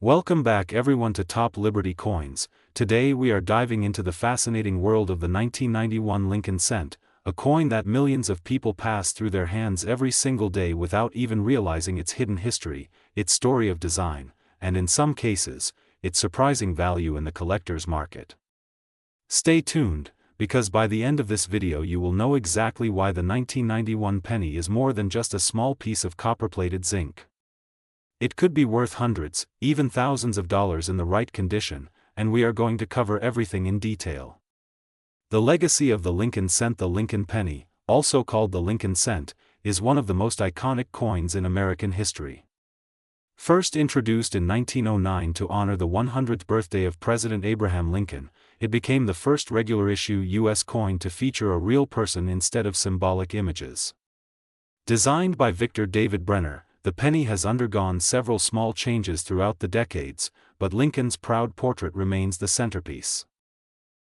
Welcome back everyone to Top Liberty Coins. Today we are diving into the fascinating world of the 1991 Lincoln cent, a coin that millions of people pass through their hands every single day without even realizing its hidden history, its story of design, and in some cases, its surprising value in the collector's market. Stay tuned, because by the end of this video you will know exactly why the 1991 penny is more than just a small piece of copper-plated zinc. It could be worth hundreds, even thousands of dollars in the right condition, and we are going to cover everything in detail. The legacy of the Lincoln cent. The Lincoln penny, also called the Lincoln cent, is one of the most iconic coins in American history. First introduced in 1909 to honor the 100th birthday of President Abraham Lincoln, it became the first regular-issue U.S. coin to feature a real person instead of symbolic images. Designed by Victor David Brenner, the penny has undergone several small changes throughout the decades, but Lincoln's proud portrait remains the centerpiece.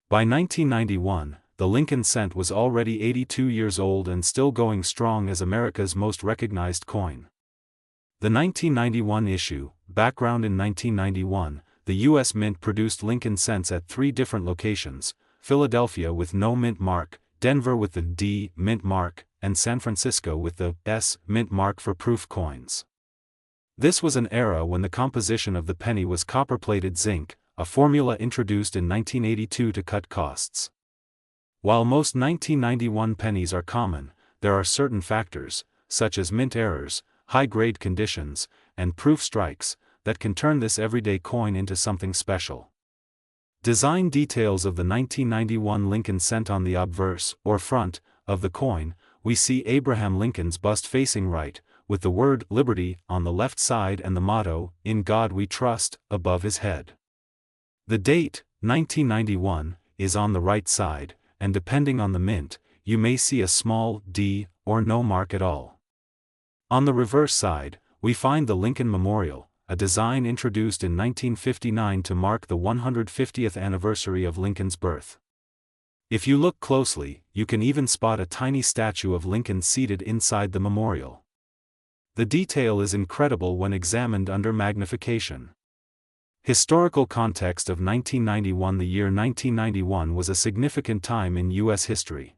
By 1991, the Lincoln cent was already 82 years old and still going strong as America's most recognized coin. The 1991 issue, background. In 1991, the U.S. Mint produced Lincoln cents at 3 different locations: Philadelphia with no mint mark, Denver with the D mint mark, and San Francisco with the S mint mark for proof coins. This was an era when the composition of the penny was copper-plated zinc, a formula introduced in 1982 to cut costs. While most 1991 pennies are common, there are certain factors, such as mint errors, high-grade conditions, and proof strikes, that can turn this everyday coin into something special. Design details of the 1991 Lincoln cent. On the obverse, or front, of the coin, we see Abraham Lincoln's bust facing right, with the word Liberty on the left side and the motto, "In God We Trust," above his head. The date, 1991, is on the right side, and depending on the mint, you may see a small D or no mark at all. On the reverse side, we find the Lincoln Memorial, a design introduced in 1959 to mark the 150th anniversary of Lincoln's birth. If you look closely, you can even spot a tiny statue of Lincoln seated inside the memorial. The detail is incredible when examined under magnification. Historical context of 1991. The year 1991 was a significant time in U.S. history.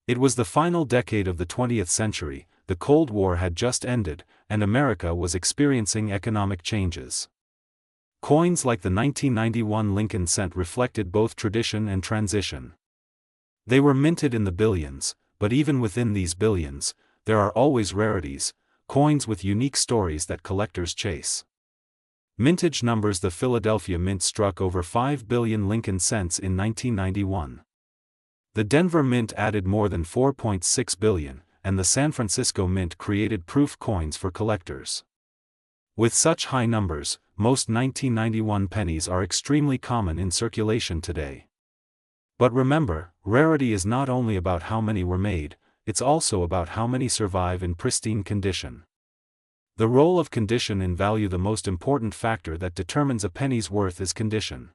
It was the final decade of the 20th century, the Cold War had just ended, and America was experiencing economic changes. Coins like the 1991 Lincoln cent reflected both tradition and transition. They were minted in the billions, but even within these billions, there are always rarities, coins with unique stories that collectors chase. Mintage numbers. The Philadelphia Mint struck over 5 billion Lincoln cents in 1991. The Denver Mint added more than 4.6 billion, and the San Francisco Mint created proof coins for collectors. With such high numbers, most 1991 pennies are extremely common in circulation today. But remember, rarity is not only about how many were made, it's also about how many survive in pristine condition. The role of condition in value. The most important factor that determines a penny's worth is condition.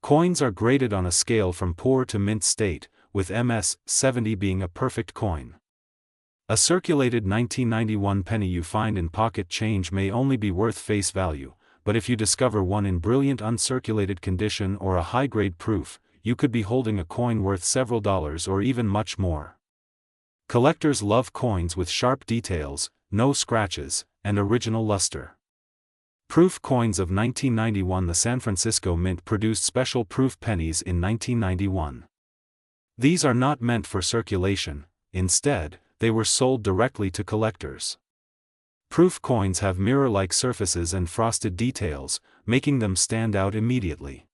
Coins are graded on a scale from poor to mint state, with MS 70 being a perfect coin. A circulated 1991 penny you find in pocket change may only be worth face value, but if you discover one in brilliant uncirculated condition or a high-grade proof, you could be holding a coin worth several dollars or even much more. Collectors love coins with sharp details, no scratches, and original luster. Proof coins of 1991. The San Francisco Mint produced special proof pennies in 1991. These are not meant for circulation, instead, they were sold directly to collectors. Proof coins have mirror-like surfaces and frosted details, making them stand out immediately.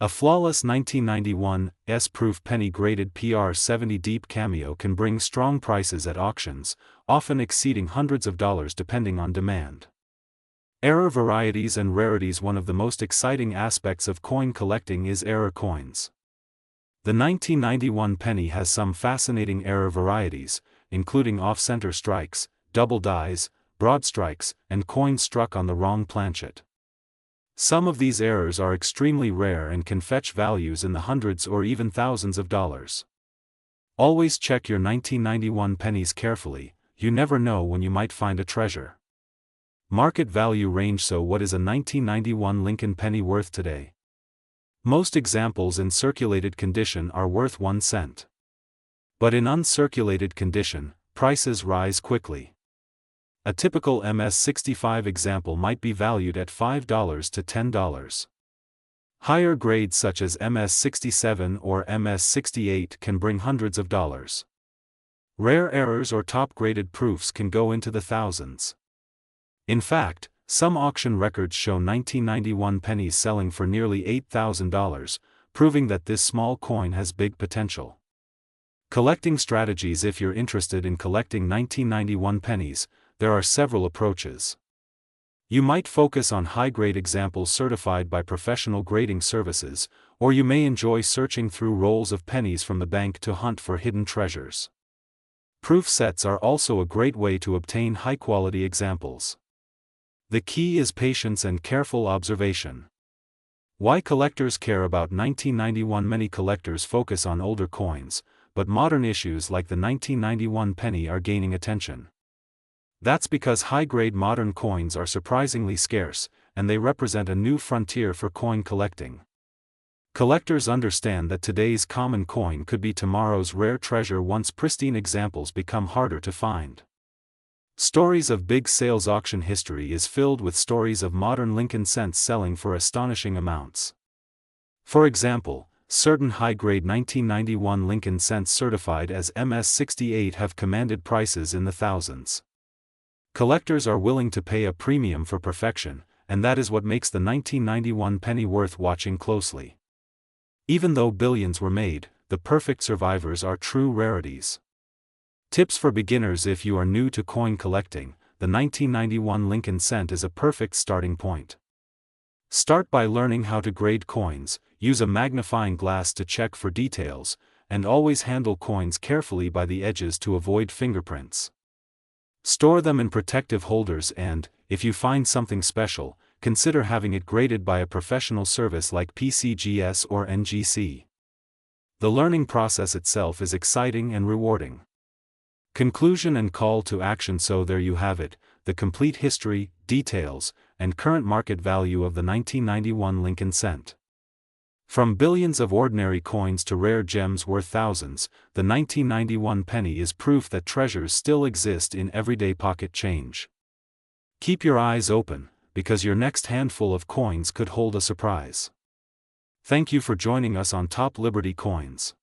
A flawless 1991 S-proof penny graded PR70 deep cameo can bring strong prices at auctions, often exceeding hundreds of dollars depending on demand. Error varieties and rarities. One of the most exciting aspects of coin collecting is error coins. The 1991 penny has some fascinating error varieties, including off-center strikes, double dies, broad strikes, and coins struck on the wrong planchet. Some of these errors are extremely rare and can fetch values in the hundreds or even thousands of dollars. Always check your 1991 pennies carefully, you never know when you might find a treasure. Market value range. So what is a 1991 Lincoln penny worth today? Most examples in circulated condition are worth 1 cent. But in uncirculated condition, prices rise quickly. A typical MS-65 example might be valued at $5 to $10. Higher grades such as MS-67 or MS-68 can bring hundreds of dollars. Rare errors or top-graded proofs can go into the thousands. In fact, some auction records show 1991 pennies selling for nearly $8,000, proving that this small coin has big potential. Collecting strategies. If you're interested in collecting 1991 pennies, there are several approaches. You might focus on high-grade examples certified by professional grading services, or you may enjoy searching through rolls of pennies from the bank to hunt for hidden treasures. Proof sets are also a great way to obtain high-quality examples. The key is patience and careful observation. Why collectors care about 1991? Many collectors focus on older coins, but modern issues like the 1991 penny are gaining attention. That's because high-grade modern coins are surprisingly scarce, and they represent a new frontier for coin collecting. Collectors understand that today's common coin could be tomorrow's rare treasure once pristine examples become harder to find. Stories of big sales. Auction history is filled with stories of modern Lincoln cents selling for astonishing amounts. For example, certain high-grade 1991 Lincoln cents certified as MS-68 have commanded prices in the thousands. Collectors are willing to pay a premium for perfection, and that is what makes the 1991 penny worth watching closely. Even though billions were made, the perfect survivors are true rarities. Tips for beginners. If you are new to coin collecting, the 1991 Lincoln cent is a perfect starting point. Start by learning how to grade coins, use a magnifying glass to check for details, and always handle coins carefully by the edges to avoid fingerprints. Store them in protective holders and, if you find something special, consider having it graded by a professional service like PCGS or NGC. The learning process itself is exciting and rewarding. Conclusion and call to action. So there you have it, the complete history, details, and current market value of the 1991 Lincoln cent. From billions of ordinary coins to rare gems worth thousands, the 1991 penny is proof that treasures still exist in everyday pocket change. Keep your eyes open, because your next handful of coins could hold a surprise. Thank you for joining us on Top Liberty Coins.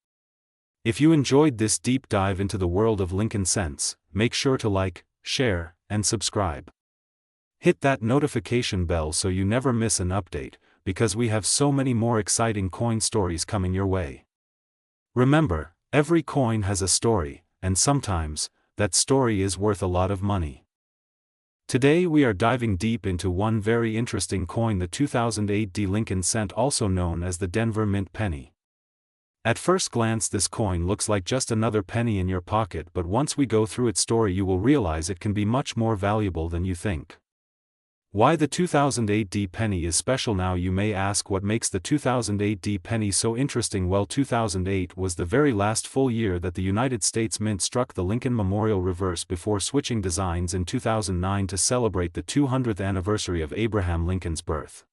If you enjoyed this deep dive into the world of Lincoln cents, make sure to like, share, and subscribe. Hit that notification bell so you never miss an update, because we have so many more exciting coin stories coming your way. Remember, every coin has a story, and sometimes, that story is worth a lot of money. Today we are diving deep into one very interesting coin, the 2008 Lincoln cent, also known as the Denver Mint penny. At first glance this coin looks like just another penny in your pocket, but once we go through its story you will realize it can be much more valuable than you think. Why the 2008 penny is special? Now you may ask, what makes the 2008 penny so interesting? Well, 2008 was the very last full year that the United States Mint struck the Lincoln Memorial reverse before switching designs in 2009 to celebrate the 200th anniversary of Abraham Lincoln's birth.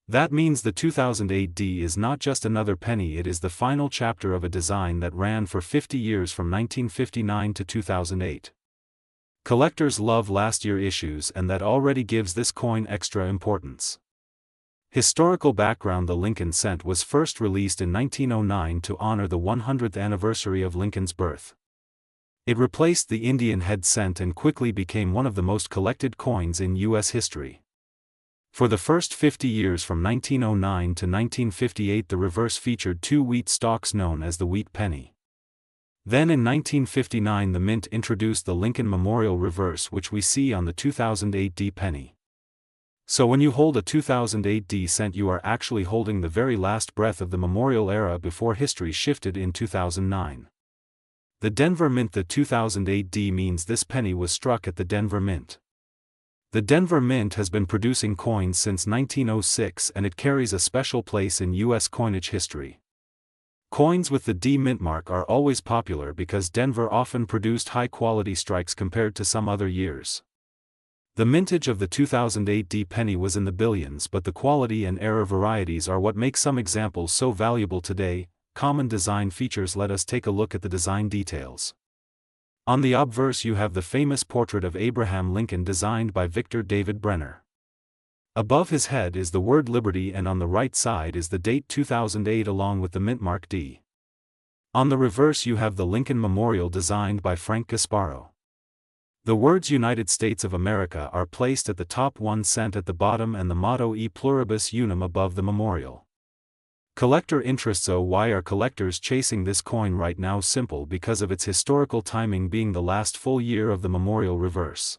That means the 2008 is not just another penny, it is the final chapter of a design that ran for 50 years from 1959 to 2008. Collectors love last year issues, and that already gives this coin extra importance. Historical background: the Lincoln cent was first released in 1909 to honor the 100th anniversary of Lincoln's birth. It replaced the Indian head cent and quickly became one of the most collected coins in U.S. history. For the first 50 years from 1909 to 1958 the reverse featured two wheat stalks known as the wheat penny. Then in 1959 the Mint introduced the Lincoln Memorial reverse, which we see on the 2008 penny. So when you hold a 2008 cent you are actually holding the very last breath of the Memorial era before history shifted in 2009. The Denver Mint: the 2008 means this penny was struck at the Denver Mint. The Denver Mint has been producing coins since 1906 and it carries a special place in U.S. coinage history. Coins with the D mint mark are always popular because Denver often produced high-quality strikes compared to some other years. The mintage of the 2008 penny was in the billions, but the quality and error varieties are what make some examples so valuable today. Common design features. Let us take a look at the design details. On the obverse you have the famous portrait of Abraham Lincoln designed by Victor David Brenner. Above his head is the word Liberty, and on the right side is the date 2008 along with the mint mark D. On the reverse you have the Lincoln Memorial designed by Frank Gasparo. The words United States of America are placed at the top, 1 cent at the bottom, and the motto E pluribus unum above the memorial. Collector interests. Why are collectors chasing this coin right now? Simple, because of its historical timing being the last full year of the memorial reverse.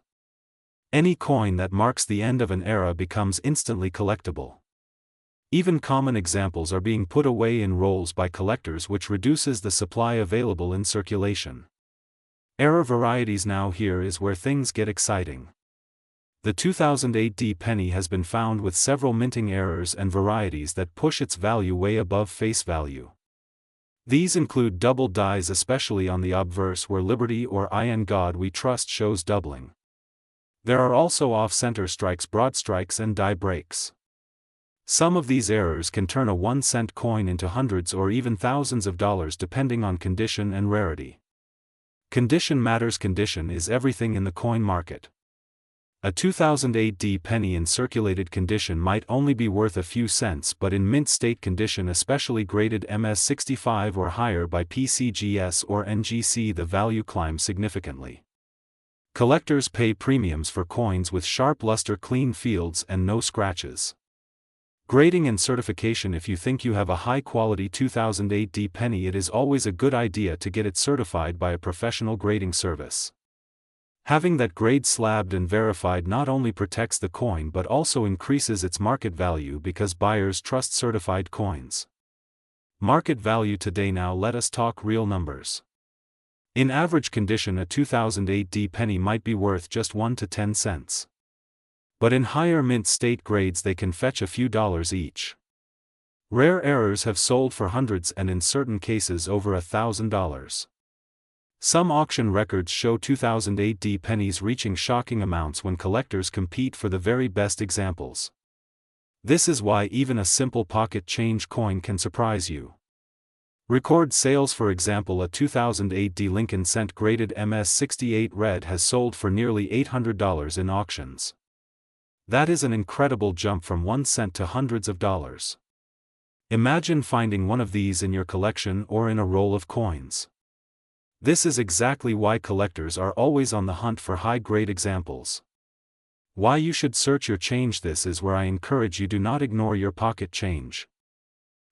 Any coin that marks the end of an era becomes instantly collectible. Even common examples are being put away in rolls by collectors, which reduces the supply available in circulation. Error varieties. Now here is where things get exciting. The 2008 penny has been found with several minting errors and varieties that push its value way above face value. These include double dies, especially on the obverse where Liberty or I in God We Trust shows doubling. There are also off-center strikes, broad strikes, and die breaks. Some of these errors can turn a 1-cent coin into hundreds or even thousands of dollars depending on condition and rarity. Condition matters. Condition is everything in the coin market. A 2008 penny in circulated condition might only be worth a few cents, but in mint state condition, especially graded MS65 or higher by PCGS or NGC, the value climbs significantly. Collectors pay premiums for coins with sharp luster, clean fields, and no scratches. Grading and certification. If you think you have a high-quality 2008 penny, it is always a good idea to get it certified by a professional grading service. Having that grade slabbed and verified not only protects the coin but also increases its market value because buyers trust certified coins. Market value today. Now let us talk real numbers. In average condition, a 2008 penny might be worth just 1 to 10 cents. But in higher mint state grades they can fetch a few dollars each. Rare errors have sold for hundreds and in certain cases over $1,000. Some auction records show 2008 pennies reaching shocking amounts when collectors compete for the very best examples. This is why even a simple pocket change coin can surprise you. Record sales. For example, a 2008 Lincoln cent graded MS68 red has sold for nearly $800 in auctions. That is an incredible jump from 1 cent to hundreds of dollars. Imagine finding one of these in your collection or in a roll of coins. This is exactly why collectors are always on the hunt for high-grade examples. Why you should search your change. This is where I encourage you: do not ignore your pocket change.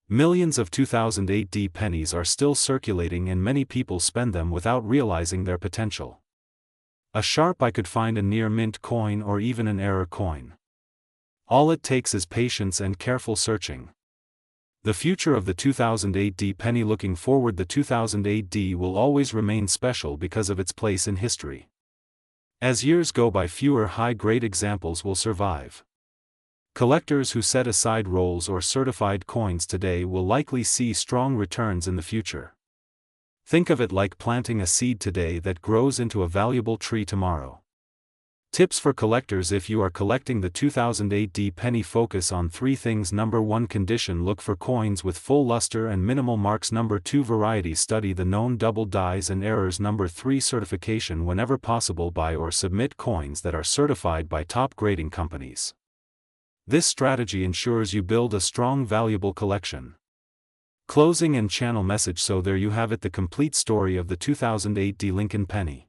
Millions of 2008 pennies are still circulating and many people spend them without realizing their potential. A sharp eye could find a near mint coin or even an error coin. All it takes is patience and careful searching. The future of the 2008 penny. Looking forward, the 2008 will always remain special because of its place in history. As years go by, fewer high-grade examples will survive. Collectors who set aside rolls or certified coins today will likely see strong returns in the future. Think of it like planting a seed today that grows into a valuable tree tomorrow. Tips for collectors: if you are collecting the 2008 penny, focus on 3 things. Number 1, condition. Look for coins with full luster and minimal marks. Number 2, variety. Study the known double dies and errors. Number 3, certification. Whenever possible, buy or submit coins that are certified by top grading companies. This strategy ensures you build a strong, valuable collection. Closing and channel message. So there you have it, the complete story of the 2008 Lincoln penny.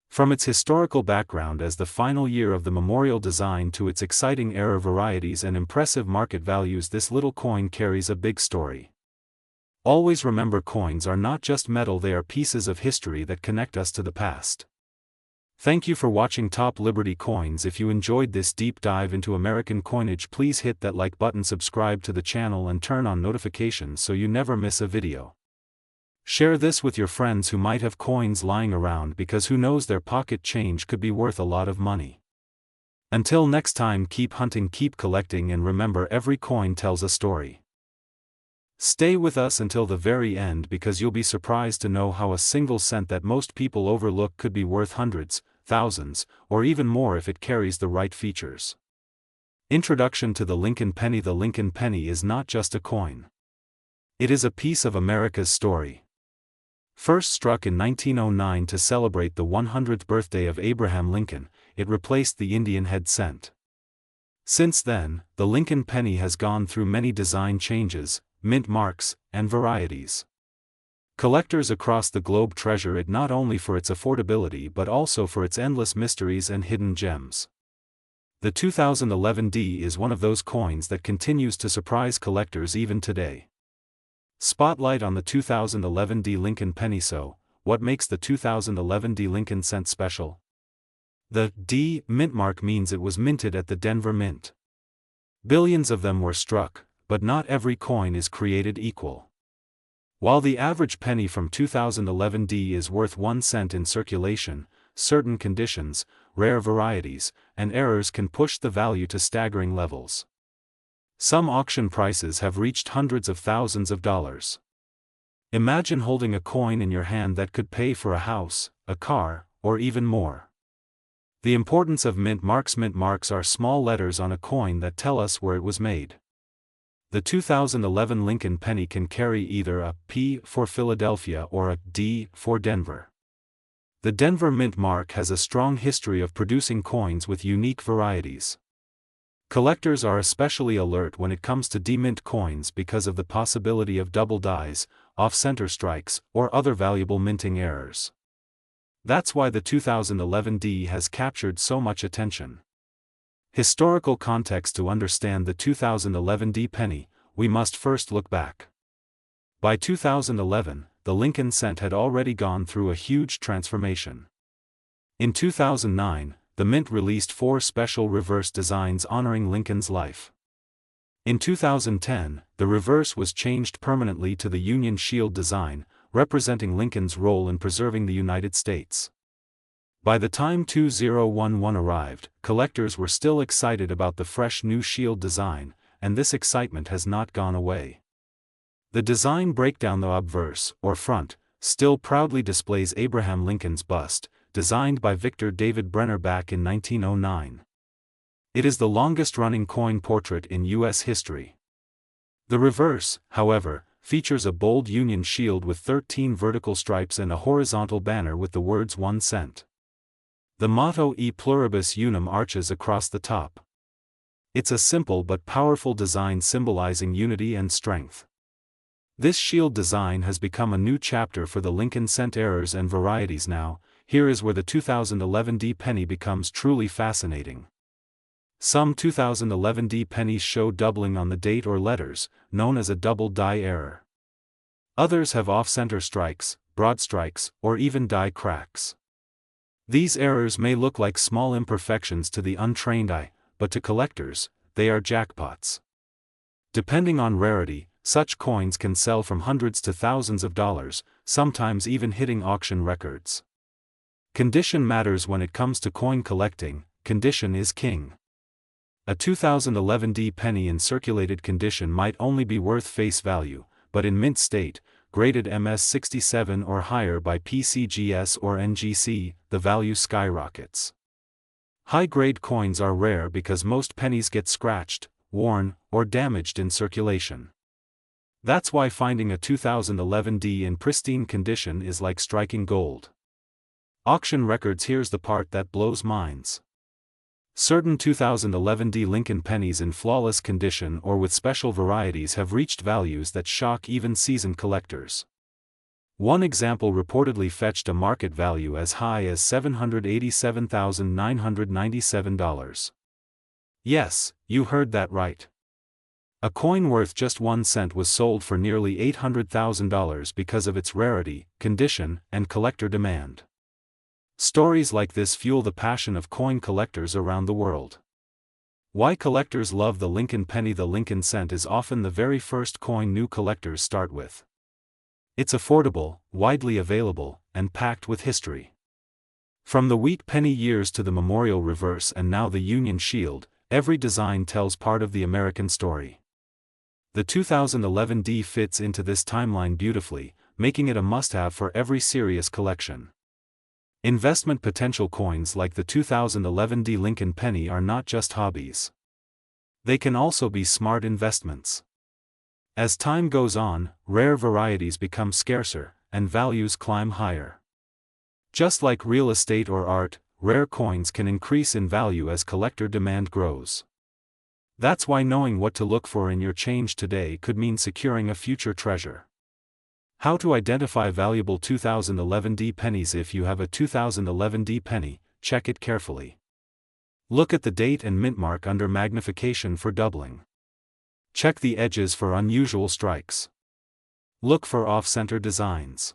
From its historical background as the final year of the memorial design to its exciting error varieties and impressive market values, this little coin carries a big story. Always remember, coins are not just metal, they are pieces of history that connect us to the past. Thank you for watching Top Liberty Coins. If you enjoyed this deep dive into American coinage, please hit that like button, subscribe to the channel and turn on notifications so you never miss a video. Share this with your friends who might have coins lying around, because who knows, their pocket change could be worth a lot of money. Until next time, keep hunting, keep collecting, and remember, every coin tells a story. Stay with us until the very end, because you'll be surprised to know how a single cent that most people overlook could be worth hundreds, thousands, or even more if it carries the right features. Introduction to the Lincoln Penny. The Lincoln Penny is not just a coin. It is a piece of America's story. First struck in 1909 to celebrate the 100th birthday of Abraham Lincoln, it replaced the Indian head cent. Since then, the Lincoln penny has gone through many design changes, mint marks, and varieties. Collectors across the globe treasure it not only for its affordability but also for its endless mysteries and hidden gems. The 2011 D is one of those coins that continues to surprise collectors even today. Spotlight on the 2011 D Lincoln Penny. So, what makes the 2011 D Lincoln cent special? The D mint mark means it was minted at the Denver Mint. Billions of them were struck, but not every coin is created equal. While the average penny from 2011 D is worth 1 cent in circulation, certain conditions, rare varieties, and errors can push the value to staggering levels. Some auction prices have reached hundreds of thousands of dollars. Imagine holding a coin in your hand that could pay for a house, a car, or even more. The importance of mint marks. Mint marks are small letters on a coin that tell us where it was made. The 2011 Lincoln Penny can carry either a P for Philadelphia or a D for Denver. The Denver Mint mark has a strong history of producing coins with unique varieties. Collectors are especially alert when it comes to D-mint coins because of the possibility of double dies, off-center strikes, or other valuable minting errors. That's why the 2011 D has captured so much attention. Historical context. To understand the 2011 D penny, we must first look back. By 2011, the Lincoln cent had already gone through a huge transformation. In 2009, the Mint released 4 special reverse designs honoring Lincoln's life. In 2010, the reverse was changed permanently to the Union Shield design, representing Lincoln's role in preserving the United States. By the time 2011 arrived, collectors were still excited about the fresh new shield design, and this excitement has not gone away. The design breakdown, the obverse, or front, still proudly displays Abraham Lincoln's bust, designed by Victor David Brenner back in 1909. It is the longest-running coin portrait in U.S. history. The reverse, however, features a bold Union shield with 13 vertical stripes and a horizontal banner with the words 1 cent. The motto E pluribus unum arches across the top. It's a simple but powerful design symbolizing unity and strength. This shield design has become a new chapter for the Lincoln cent errors and varieties. Now, here is where the 2011 D penny becomes truly fascinating. Some 2011 D pennies show doubling on the date or letters, known as a double die error. Others have off-center strikes, broad strikes, or even die cracks. These errors may look like small imperfections to the untrained eye, but to collectors, they are jackpots. Depending on rarity, such coins can sell from hundreds to thousands of dollars, sometimes even hitting auction records. Condition matters when it comes to coin collecting. Condition is king. A 2011 D penny in circulated condition might only be worth face value, but in mint state, graded MS67 or higher by PCGS or NGC, the value skyrockets. High-grade coins are rare because most pennies get scratched, worn, or damaged in circulation. That's why finding a 2011 D in pristine condition is like striking gold. Auction records. Here's the part that blows minds. Certain 2011 D Lincoln pennies in flawless condition or with special varieties have reached values that shock even seasoned collectors. One example reportedly fetched a market value as high as $787,997. Yes, you heard that right. A coin worth just 1 cent was sold for nearly $800,000 because of its rarity, condition, and collector demand. Stories like this fuel the passion of coin collectors around the world. Why collectors love the Lincoln penny. The Lincoln cent is often the very first coin new collectors start with. It's affordable, widely available, and packed with history. From the wheat penny years to the memorial reverse and now the Union shield, every design tells part of the American story. The 2011 D fits into this timeline beautifully, making it a must-have for every serious collection. Investment potential coins like the 2011 Lincoln penny are not just hobbies. They can also be smart investments. As time goes on, rare varieties become scarcer, and values climb higher. Just like real estate or art, rare coins can increase in value as collector demand grows. That's why knowing what to look for in your change today could mean securing a future treasure. How to identify valuable 2011 pennies. If you have a 2011 penny, check it carefully. Look at the date and mint mark under magnification for doubling. Check the edges for unusual strikes. Look for off-center designs.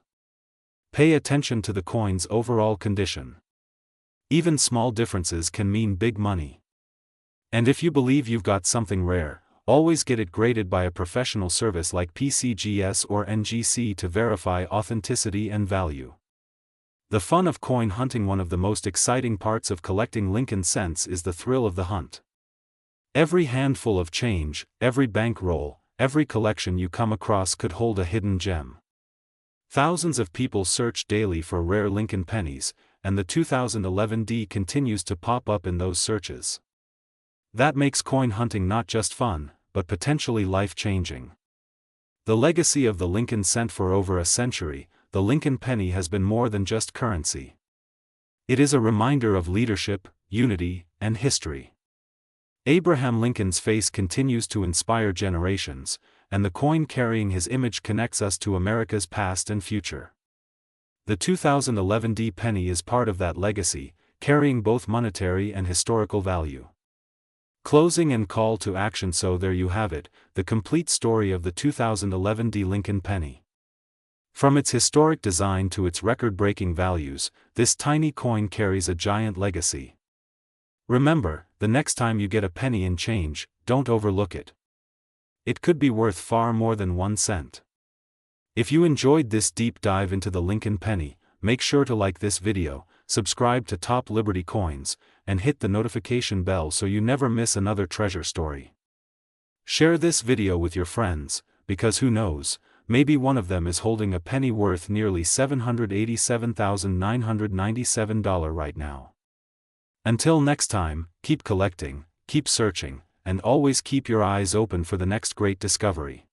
Pay attention to the coin's overall condition. Even small differences can mean big money. And if you believe you've got something rare, always get it graded by a professional service like PCGS or NGC to verify authenticity and value. The fun of coin hunting. One of the most exciting parts of collecting Lincoln cents is the thrill of the hunt. Every handful of change, every bankroll, every collection you come across could hold a hidden gem. Thousands of people search daily for rare Lincoln pennies, and the 2011 continues to pop up in those searches. That makes coin hunting not just fun, but potentially life-changing. The legacy of the Lincoln cent. For over a century, the Lincoln penny has been more than just currency. It is a reminder of leadership, unity, and history. Abraham Lincoln's face continues to inspire generations, and the coin carrying his image connects us to America's past and future. The 2011 penny is part of that legacy, carrying both monetary and historical value. Closing and call to action. So there you have it, the complete story of the 2011 Lincoln penny. From its historic design to its record-breaking values, this tiny coin carries a giant legacy. Remember, the next time you get a penny in change, don't overlook it. It could be worth far more than 1 cent. If you enjoyed this deep dive into the Lincoln penny, make sure to like this video, subscribe to Top Liberty Coins, and hit the notification bell so you never miss another treasure story. Share this video with your friends, because who knows, maybe one of them is holding a penny worth nearly $787,997 right now. Until next time, keep collecting, keep searching, and always keep your eyes open for the next great discovery.